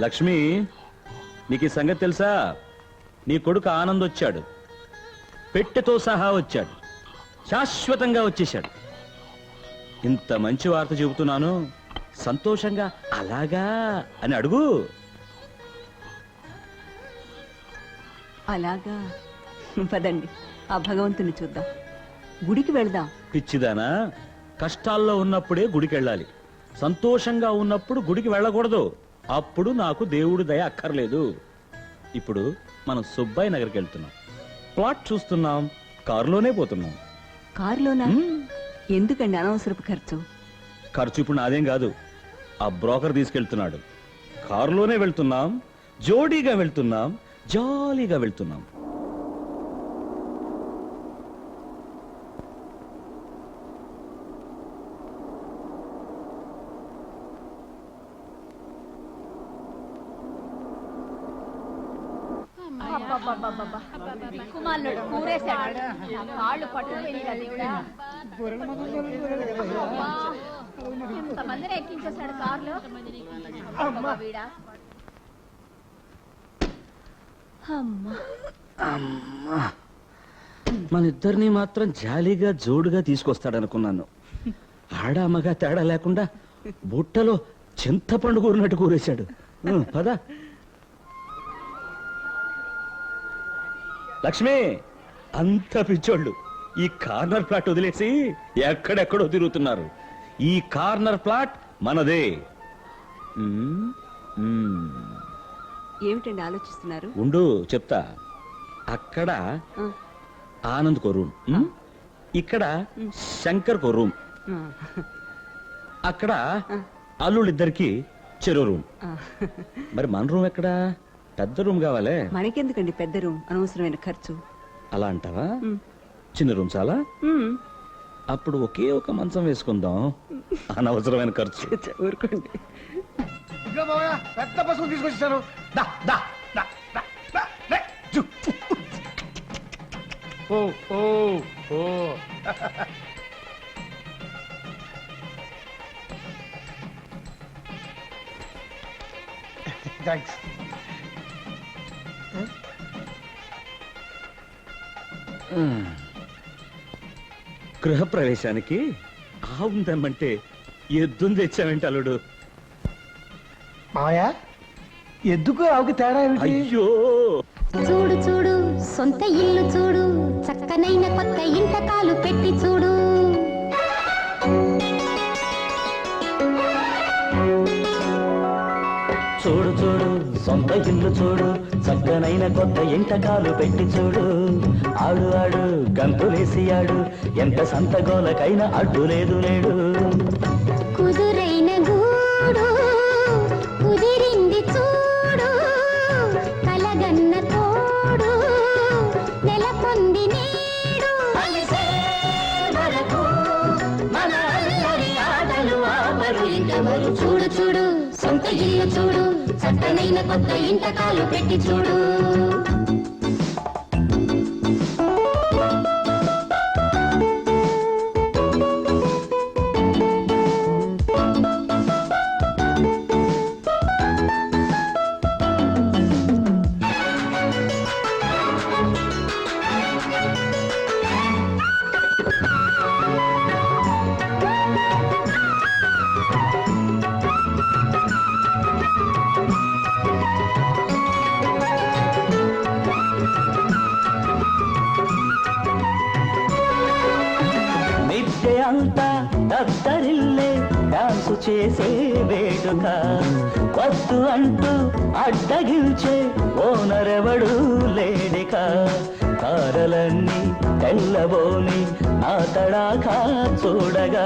లక్ష్మి, నీకు ఈ సంగతి తెలుసా? నీ కొడుకు ఆనంద్ వచ్చాడు, పెట్టెతో సహా వచ్చాడు, శాశ్వతంగా వచ్చేశాడు. ఇంత మంచి వార్త చెబుతున్నాను, సంతోషంగా అలాగా అని అడుగు. అలాగా, పదండి ఆ భగవంతుని చూద్దాం, గుడికి వెళదాం. పిచ్చిదానా, కష్టాల్లో ఉన్నప్పుడే గుడికి వెళ్ళాలి, సంతోషంగా ఉన్నప్పుడు గుడికి వెళ్ళకూడదు. అప్పుడు నాకు దేవుడి దయ అక్కర్లేదు. ఇప్పుడు మనం సుబ్బయ్య నగర్కి వెళ్తున్నాం, ప్లాట్ చూస్తున్నాం, కారులోనే పోతున్నాం. కారులోనా? ఎందుకండి అనవసరపు ఖర్చు? ఖర్చు ఇప్పుడు నాదేం కాదు, ఆ బ్రోకర్ తీసుకెళ్తున్నాడు. కారులోనే వెళ్తున్నాం, జోడీగా వెళ్తున్నాం, జాలీగా వెళ్తున్నాం. కుమారుడు కూరేశాడు, కాళ్ళు పట్టుకుపోయినా దేవుడా. ఎంతమందిని ఎక్కించేశాడు కారులో. వీడా మన ఇద్దరిని మాత్రం జాలీగా జోడుగా తీసుకొస్తాడనుకున్నాను. ఆడా మగ తేడా లేకుండా బుట్టలో చింతపండు కూరినట్టు కూరేశాడు. పద లక్ష్మి, అంత పిచ్చోళ్ళు ఈ కార్నర్ ప్లాట్ వదిలేసి ఎక్కడెక్కడో తిరుగుతున్నారు. ఈ కార్నర్ ప్లాట్ మనదే. ఏమిటండి ఆలోచిస్తున్నారు? ఉండు చెప్తా. అక్కడ ఆనంద్ కో రూమ్, ఇక్కడ శంకర్ కో రూమ్, అక్కడ అల్లుళ్ళిద్దరికి చెరో రూమ్. మరి మన రూమ్ ఎక్కడా? పెద్ద రూమ్ కావాలే. మనకెందుకండి పెద్ద రూమ్, అనవసరమైన ఖర్చు. అలా అంటావా? చిన్న రూమ్ చాలా. అప్పుడు ఒకే ఒక మంచం వేసుకుందాం, అనవసరమైన ఖర్చు. ఊరుకోండి. పెద్ద పశువులు తీసుకొచ్చారు. థ్యాంక్స్. గృహప్రవేశానికి ఆవుందమ్మంటే ఎద్దుని తెచ్చావేంటి అల్లుడు? మాయా, ఎద్దుకు ఆవుకి తేడా ఏమిటి? అయ్యో, చూడు చూడు సొంత ఇల్లు చూడు, చక్కనైన కొత్త ఇంట కాలు పెట్టి చూడు. చూడు చూడు సొంత ఇల్లు చూడు, చక్కనైన కొత్త ఇంటకాలు పెట్టి చూడు. ఆడు ఆడు గంతులేసి ఆడు, ఎంత సంతగోలకైనా అడ్డు లేదు లేడు. కుదురైన గూడు కుదిరింది చూడు, కలగన్న తోడు నెలకొంది నేడు. చూడు చూడు సొంత ఇల్లు చూడు, చక్కనైన కొత్త ఇంట కాలు పెట్టి చూడు. అంతా దద్దరిల్లే డాన్సు చేసే వేడుక, వద్దు అంటూ అడ్డగించే ఓనరెవడు లేడిక. తారలన్నీ తెల్లబోని నా తడాకా చూడగా.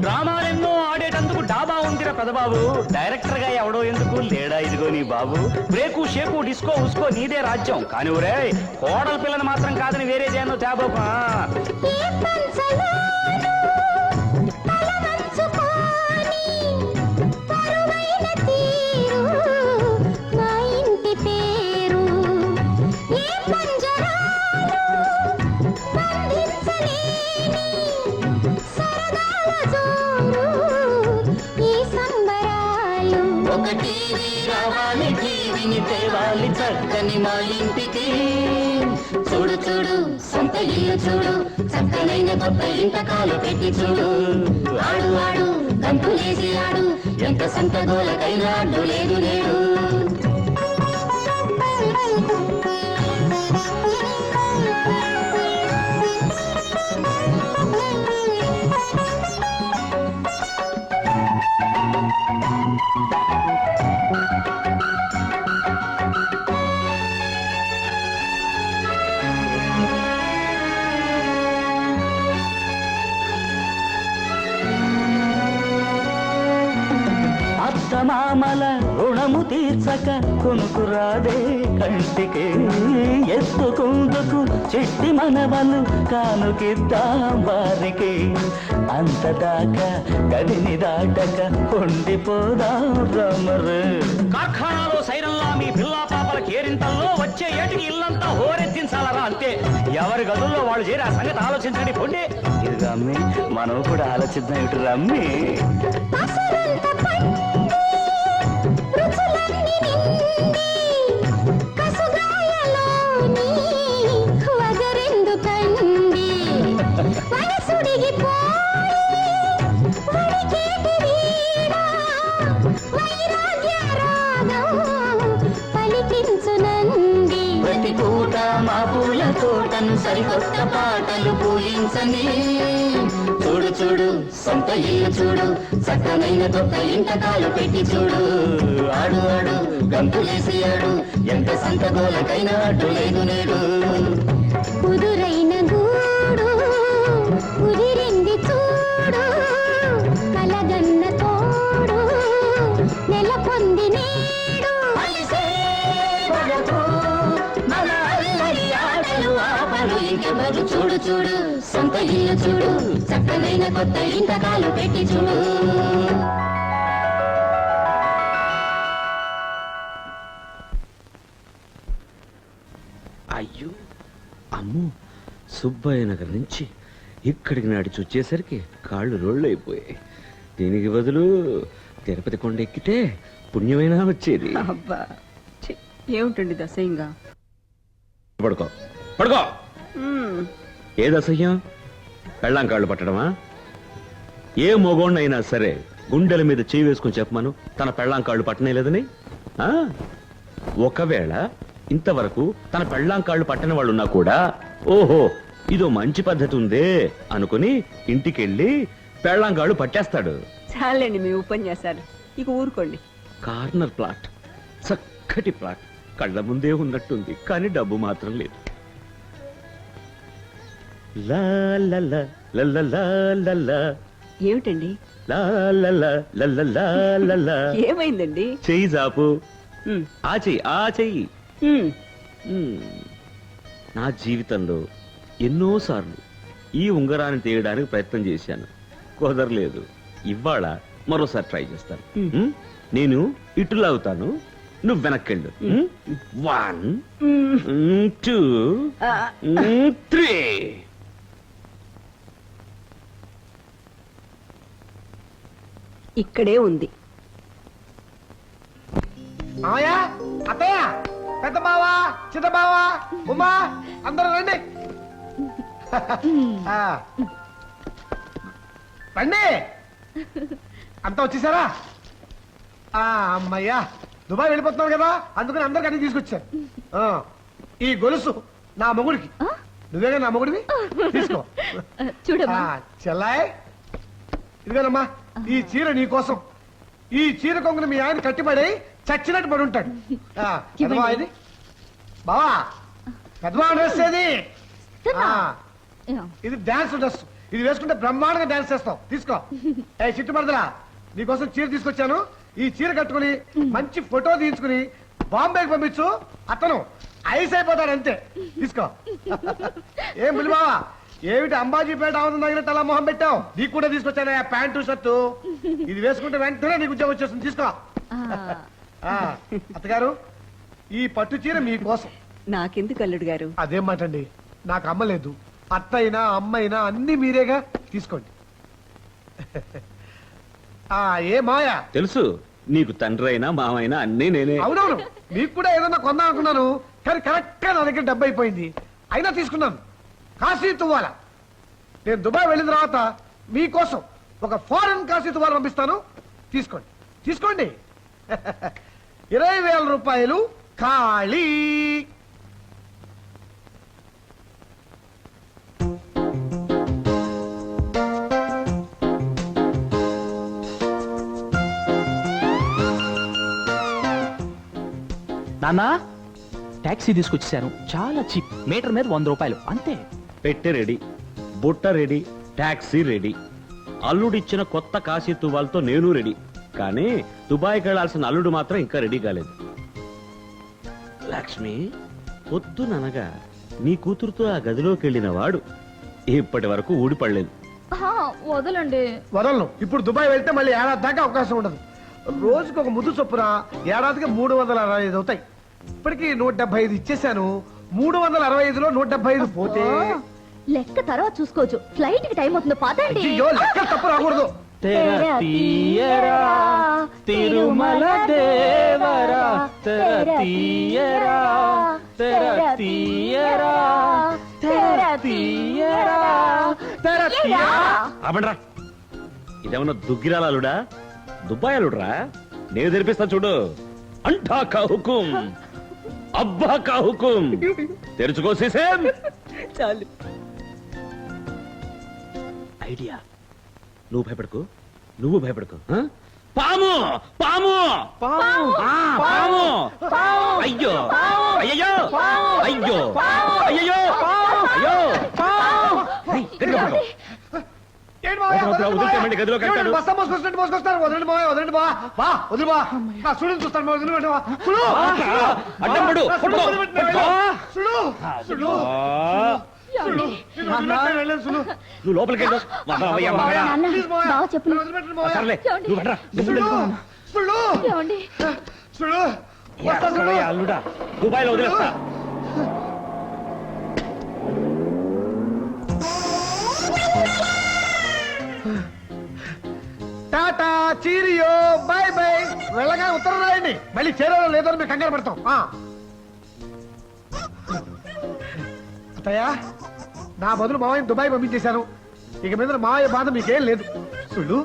డ్రామాలెన్నో ఆడేటందుకు డాబా ఉందిరా పెదబాబు, డైరెక్టర్ గా ఎవడో ఎందుకు లేడా? ఇదిగో నీ బాబు. బ్రేకు షేకు డిస్కో ఉస్కో నీదే రాజ్యం. కానీ ఒరే, కోడల పిల్లని మాత్రం కాదని వేరేదేనో తేబోపా. ఒక టీవీ రావాలి, టీవీని తేవాలి చక్కని మా ఇంటికి. చూడు చూడు సొంత ఇల్లు చూడు, చక్కనైన కొత్త ఇంతకాలు పెట్టి చూడు. ఆడు ఆడు గంతులేసి ఆడు, ఎంత సంత గోలకైనా అడ్డు లేదు నేడు. అత్తమామల రుణము తీర్చక కొనుకురాదే కంటికి. ఎత్తుకుందుకు చిట్టి మనవలు కానుకిద్దాం వారికి. అంతదాకా గదిని దాటక ఉండిపోదాం రమరు. కార్ఖానాలో సైరన్లా మీ పిల్లా పాపల కేరింతల్లో వచ్చే ఏటికి ఇల్లంతా హోరెత్తించాలరా అంతే. ఎవరి గదుల్లో వాళ్ళు చేరి ఆ సంగతి ఆలోచించండి పొండి. ఇది రమ్మి, మనం కూడా ఆలోచిద్దాం ఇటు రమ్మి. అసలంత రుచులన్నీ నిండి, కసుగాయలోని వగరెందుకండి? వయసుడిగిపోయి వడికేటి వీణ, వైరాగ్య రాగం పలికించునండి. ప్రతి పూట మా పూల తోటను సరికొత్త పాటలు పూయించని. చూడు చూడు సొంత ఇల్లు చూడు, చక్కనైన కొత్త ఇంతకాలు పెట్టి చూడు. ఆడు ఆడు గంతులేసి ఆడు, ఎంత సంత గోలకైనా అడ్డు లేదు నేడు. కుదురైన గూడు కుదిరింది చూడు, కలగన్న తోడు నెలకొంది నేడు. అలిసే వరకు మన అల్లరి ఆటలు ఆపరు ఇంకెవరు. చూడు చూడు సొంత ఇల్లు చూడు, చక్కనైన కొత్త ఇంతకాలు పెట్టి చూడు. అయ్యో అమ్మో, సుబ్బయ్య నగర్ నుంచి ఇక్కడికి నడిచి వచ్చేసరికి కాళ్ళు రోళ్ళైపోయాయి. దీనికి బదులు తిరుపతి కొండ ఎక్కితే పుణ్యమైనా వచ్చేది. అబ్బా ఛీ, ఏమిటండి దశయంగా? పడుకో పడుకో. మ్మ్. ఏది అసహ్యం? పెళ్ళాం కాళ్ళు పట్టడమా? ఏ మొగోణ్ణైనా సరే గుండెల మీద చేయి వేసుకుని చెప్పమను తన పెళ్ళాం కాళ్ళు పట్టనేలేదని. ఆ? ఒకవేళ ఇంతవరకు తన పెళ్ళాం కాళ్ళు పట్టని వాళ్ళున్నా కూడా ఓహో ఇదో మంచి పద్ధతి ఉందే అనుకుని ఇంటికెళ్ళి పెళ్ళాం కాళ్ళు పట్టేస్తాడు. చాలండి మీ ఉపన్యాసాలు, ఇక ఊరుకోండి. కార్నర్ ప్లాట్, చక్కటి ప్లాట్, కళ్ళ ముందే ఉన్నట్టుంది కానీ డబ్బు మాత్రం లేదు. లా లా లా లా లా లా లా లా ఏమిటండి? లా లా లా లా లా లా లా లా. ఏమైందండి? చెయ్యి జాపు. మ్మ్. ఆ చెయ్యి ఆ చెయ్యి. మ్మ్. నా జీవితంలో ఎన్నోసార్లు ఈ ఉంగరాన్ని తీయడానికి ప్రయత్నం చేశాను, కుదరలేదు. ఇవాళ మరోసారి ట్రై చేస్తాను. నేను ఇటు లాగుతాను, నువ్వు వెనక్కెళ్ళు. 1 2 3. ఇక్కడే ఉంది. మామయ్య, అత్తయ్య, పెద్ద బావ, చిన్న బావ, ఉమా, అందరూ రండి. ఆ. రండి, అంతా వచ్చేసారా? అమ్మయ్యా, దుబాయ్ వెళ్ళిపోతున్నావు కదా, అందుకని అందరికి అన్ని తీసుకొచ్చారు. ఆ, ఈ గొలుసు నా మొగుడికి. నువ్వేగా నా మొగుడివి, తీసుకో. చూడమ్మా. చెల్లాయ్, ఇదిగోనమ్మా, ఈ చీర నీ కోసం. ఈ చీర కొంగుని మీ ఆయన కట్టిపడి చచ్చినట్టు పడి ఉంటాడు. పెద్దవా ఇది బావా, పెద్దవా డ్రెస్ ఏది? ఇది డాన్స్ డ్రెస్. ఇది వేసుకుంటే బ్రహ్మాండంగా డాన్స్ చేస్తావు. తీసుకో. ఏ చిట్టుమరదలా, నీకోసం చీర తీసుకొచ్చాను. ఈ చీర కట్టుకుని మంచి ఫోటో తీయించుకుని బాంబేకి పంపించు. అతను ఐస్ అయిపోతాడు అంతే. తీసుకో. ఏం బుల్లి బావా, ఏమిటి అంబాజీపేట ఆవును తగిన తల మొహం పెట్టావు? నీకు కూడా తీసుకొచ్చాను ప్యాంటు షర్టు. ఇది వేసుకుంటే వెంటనే నీకు ఉద్యోగం వచ్చేస్తుంది. తీసుకో. అత్తగారు, ఈ పట్టు చీర మీకోసం. నాకెందుకు అల్లుడు గారు? అదేం మాటండి, నాకు అమ్మలేదు. అత్త అయినా అమ్మైనా అన్ని మీరేగా. తీసుకోండి. ఏ మాయా, తెలుసు నీకు తండ్రి అయినా మామైనా అన్నీ నేనే. అవునవును, మీకు కూడా ఏదన్నా కొందాం అనుకున్నాను, కానీ కరెక్ట్ గా నా దగ్గర డబ్బు అయిపోయింది. అయినా తీసుకున్నాను. కాశీ తువ్వాల. నేను దుబాయ్ వెళ్ళిన తర్వాత మీకోసం ఒక ఫారెన్ కాశీ తువ్వాల పంపిస్తాను. తీసుకోండి తీసుకోండి. 20,000 రూపాయలు ఖాళీ. నాన్నా టాక్సీ తీసుకొచ్చేసాను, చాలా చీప్, మీటర్ మీద 100 రూపాయలు అంతే. పెట్టె రెడీ, బుట్ట రెడీ, టాక్సీ రెడీ. అల్లుడిచ్చిన కొత్త కాశీ తువ్వాలతో నేను రెడీ. కానీ దుబాయ్కి వెళ్లాల్సిన అల్లుడు మాత్రం ఇంకా రెడీ కాలేదు. లక్ష్మి, పొద్దుననగా నీ కూతురుతో ఆ గదిలోకి వెళ్ళిన వాడు ఇప్పటి వరకు ఊడిపడలేదు. వదలండి. వదలను. ఇప్పుడు దుబాయ్ వెళ్తే మళ్ళీ ఏడాది దాకా అవకాశం ఉండదు. రోజుకు ఒక ముద్దు చొప్పున ఏడాదికి 365 అవుతాయి. ఇప్పటికి 175 ఇచ్చేసాను. 365లో 175 పోతే లెక్క తర్వాత చూసుకోవచ్చు. ఫ్లైట్ కి టైం అవుతుంది, పదండి. అయ్యో, లెక్క తప్పు రాకూడదు. తెర తీయరా తిరుమల దేవరా, తెర తీయరా, తెర తీయరా, తెర తీయరా, తెర తీయరా. ఆపండ్రా, ఇదేమన్నా దుగ్గిరాల అల్లుడా, దుబాయ్ అల్లుడురా. నేను తెరిపిస్తా చూడు. అంటా కా హుకుం, అబ్బా కా హుకుం. తెరుచుకో సీసేం. చాలు. ఐడియా. నువ్వు భయపడకు, నువ్వు భయపడకు. ఆ? పాము పాము ఆ, పాము. అయ్యో అయ్యో అయ్యో అయ్యో అయ్యో. ఏయ్, గట్టిగా పట్టుకో. ఏంటి మావయ్య, వదలండి, వదలండి వదిలితే మావయ్య. మళ్ళీ గదిలోకి వెళ్తాడు. ఏమండి, బస్తా మోసుకొచ్చినట్టు మోసుకొస్తారు. వదలండి మావయ్య, వదలండి బా. బా, వదిలి బా. నా సుడుని చూస్తాను, మా వదిలి బా. సుడు, అడ్డం పడు, నా సుడు పట్టుకో, వదిలిపెట్టు, నేను పట్టుకో. వెళ్ళను. సుడు, సుడు, సుడు. నిన్ను వదిలిపెట్టు, నేను వెళ్ళను, సుడు. నువ్వు లోపలికి వెళ్ళు. మావయ్య, నాన్న, ప్లీజ్ మావయ్య, బావ చెప్పులు. నన్ను వదిలిపెట్టండి మావయ్య. సర్లే, నువ్వు వెళ్ళరా. సుడు, సుడు, ఏమండి? సుడు. వస్తా, సుడు. ఎక్కడయ్యా అల్లుడా, దుబాయ్లో వదిలేస్తా. Tata, cheerio, by by. వెళ్ళగా ఉత్తరం రాయండి. మళ్ళీ చేరో లేదో అని మేము కంగారు పడతాం. అత్తయ్య, నా బదులు మావయ్య దుబాయ్ పంపించేశాను. ఇక మీద మావయ్య బాధ మీకేం లేదు. చూడు,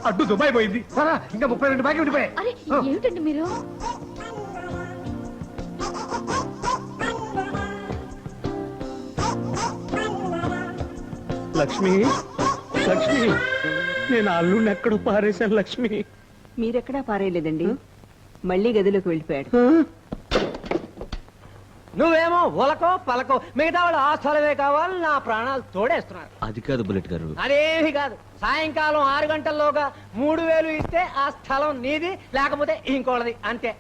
అడ్డు దుబాయ్ పోయింది. సరే, ఇంకా 32 బాకీ ఉండిపోయాయి. అరే ఏమిటండి మీరు? లక్ష్మి, లక్ష్మి, నేను అల్లుడిని ఎక్కడో పారేశాను లక్ష్మి. మీరెక్కడా పారేయలేదండి, మళ్ళీ గదిలోకి వెళ్ళిపోయాడు. నువ్వేమో ఉలకో పలకో, మిగతా వాళ్ళు ఆ స్థలమే కావాలి, నా ప్రాణాలు తోడేస్తున్నారు. అది కాదు బుల్లెట్ గారు. అదేమి కాదు, సాయంకాలం 6 గంటల్లోగా 3000 ఇస్తే ఆ స్థలం నీది, లేకపోతే ఇంకోళ్ళది, అంతే.